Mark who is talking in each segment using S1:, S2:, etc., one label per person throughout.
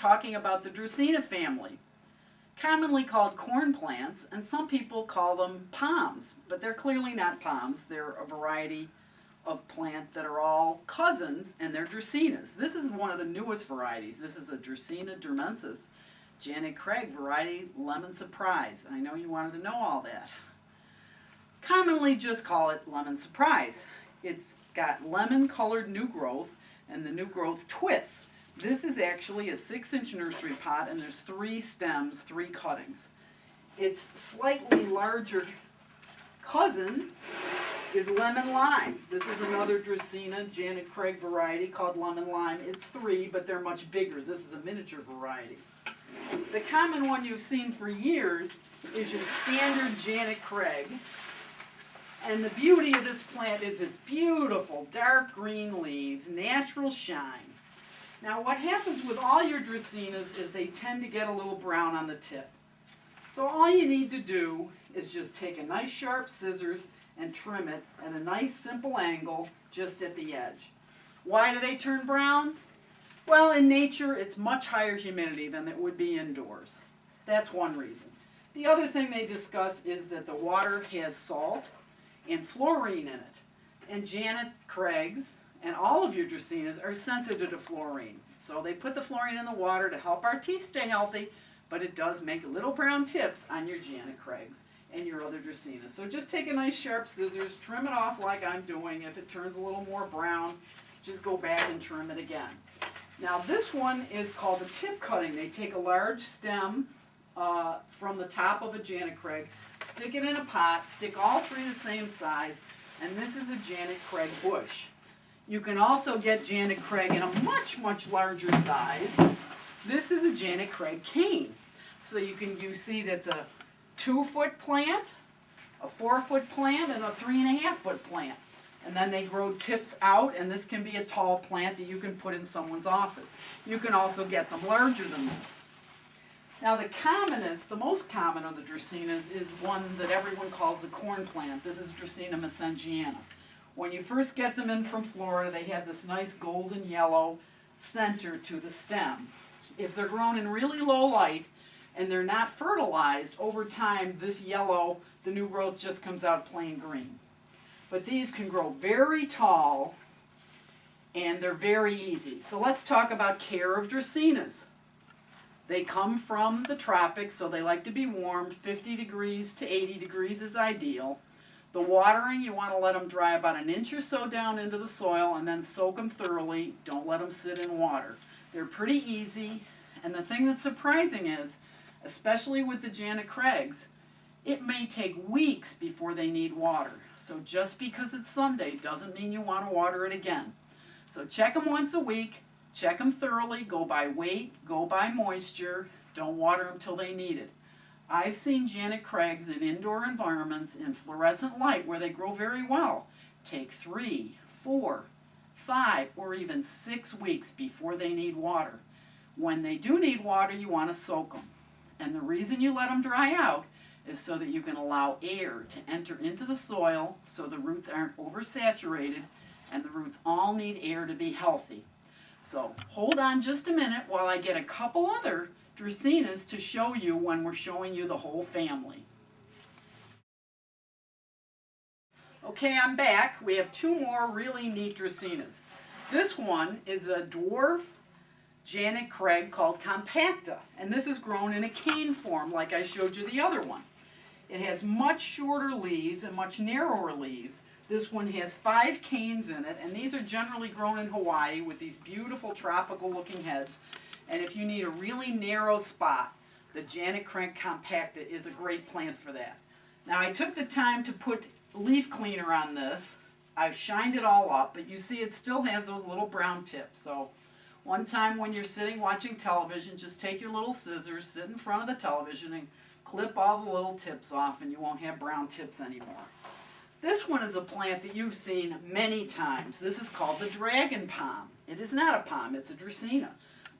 S1: talking about the Dracaena family, commonly called corn plants, and some people call them palms, but they're clearly not palms. They're a variety of plant that are all cousins, and they're Dracaenas. This is one of the newest varieties. This is a Dracaena dormensis, Janet Craig variety, Lemon Surprise. I know you wanted to know all that. Commonly just call it Lemon Surprise. It's got lemon-colored new growth, and the new growth twists. This is actually a 6-inch nursery pot, and there's 3 stems, 3 cuttings. Its slightly larger cousin is lemon lime. This is another Dracaena Janet Craig variety called lemon lime. It's 3, but they're much bigger. This is a miniature variety. The common one you've seen for years is your standard Janet Craig. And the beauty of this plant is its beautiful dark green leaves, natural shine. Now what happens with all your Dracaenas is they tend to get a little brown on the tip. So all you need to do is just take a nice sharp scissors and trim it at a nice simple angle just at the edge. Why do they turn brown? Well, in nature it's much higher humidity than it would be indoors. That's one reason. The other thing they discuss is that the water has salt and fluorine in it. And Janet Craig's and all of your Dracaenas are sensitive to fluorine. So they put the fluorine in the water to help our teeth stay healthy, but it does make little brown tips on your Janet Craig's and your other Dracaenas. So just take a nice sharp scissors, trim it off like I'm doing. If it turns a little more brown, just go back and trim it again. Now this one is called a tip cutting. They take a large stem from the top of a Janet Craig, stick it in a pot, stick all 3 the same size, and this is a Janet Craig bush. You can also get Janet Craig in a much, much larger size. This is a Janet Craig cane. So you see that's a 2-foot plant, a 4-foot plant, and a 3.5-foot plant. And then they grow tips out, and this can be a tall plant that you can put in someone's office. You can also get them larger than this. Now the most common of the Dracaenas is one that everyone calls the corn plant. This is Dracaena messengiana. When you first get them in from Florida, they have this nice golden yellow center to the stem. If they're grown in really low light and they're not fertilized, over time this yellow, the new growth just comes out plain green. But these can grow very tall and they're very easy. So let's talk about care of Dracaenas. They come from the tropics, so they like to be warm. 50 degrees to 80 degrees is ideal. The watering, you want to let them dry about an inch or so down into the soil and then soak them thoroughly. Don't let them sit in water. They're pretty easy, and the thing that's surprising is, especially with the Janet Craigs, it may take weeks before they need water. So just because it's Sunday doesn't mean you want to water it again. So check them once a week, check them thoroughly, go by weight, go by moisture, don't water them till they need it. I've seen Janet Craigs in indoor environments in fluorescent light where they grow very well. Take 3, 4, 5, or even 6 weeks before they need water. When they do need water, you want to soak them. And the reason you let them dry out is so that you can allow air to enter into the soil so the roots aren't oversaturated, and the roots all need air to be healthy. So hold on just a minute while I get a couple other Dracaenas to show you when we're showing you the whole family. Okay, I'm back. We have 2 more really neat Dracaenas. This one is a dwarf Janet Craig called compacta, and this is grown in a cane form like I showed you the other one. It has much shorter leaves and much narrower leaves. This one has 5 canes in it, and these are generally grown in Hawaii with these beautiful tropical looking heads. And if you need a really narrow spot, the Janet Craig compacta is a great plant for that. Now I took the time to put leaf cleaner on this. I've shined it all up, but you see it still has those little brown tips. So one time when you're sitting watching television, just take your little scissors, sit in front of the television, and clip all the little tips off, and you won't have brown tips anymore. This one is a plant that you've seen many times. This is called the dragon palm. It is not a palm, it's a Dracaena.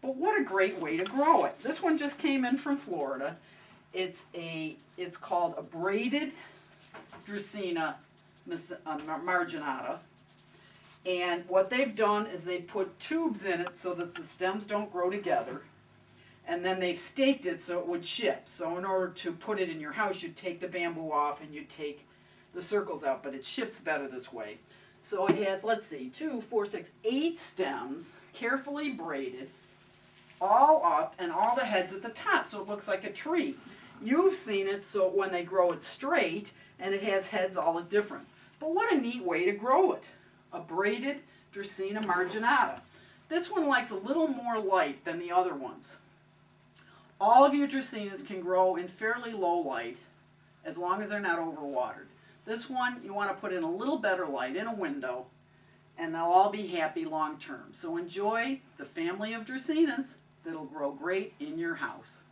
S1: But what a great way to grow it. This one just came in from Florida. It's called a braided Dracaena marginata. And what they've done is they put tubes in it so that the stems don't grow together. and then they've staked it so it would ship. So in order to put it in your house, you'd take the bamboo off and you'd take the circles out, but it ships better this way. So it has, let's see, 2, 4, 6, 8 stems, carefully braided, all up, and all the heads at the top, so it looks like a tree. You've seen it so when they grow it straight, and it has heads all different. But what a neat way to grow it. A braided Dracaena marginata. This one likes a little more light than the other ones. All of your Dracaenas can grow in fairly low light as long as they're not overwatered. This one you want to put in a little better light in a window, and they'll all be happy long term. So enjoy the family of Dracaenas that'll grow great in your house.